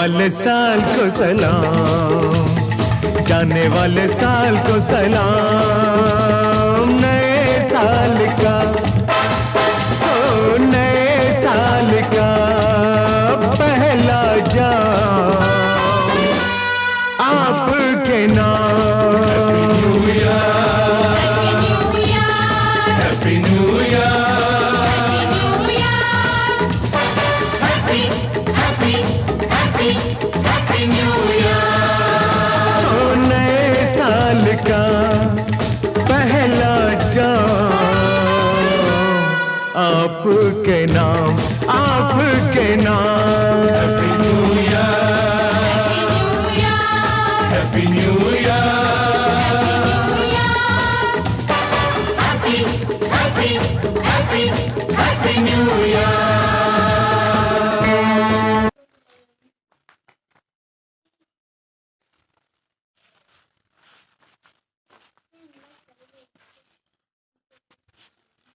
वाले साल को सलाम, जाने वाले साल को सलाम। नए साल का, ओ नए साल का पहला जाम आपके नाम। Happy new year, Happy New Year!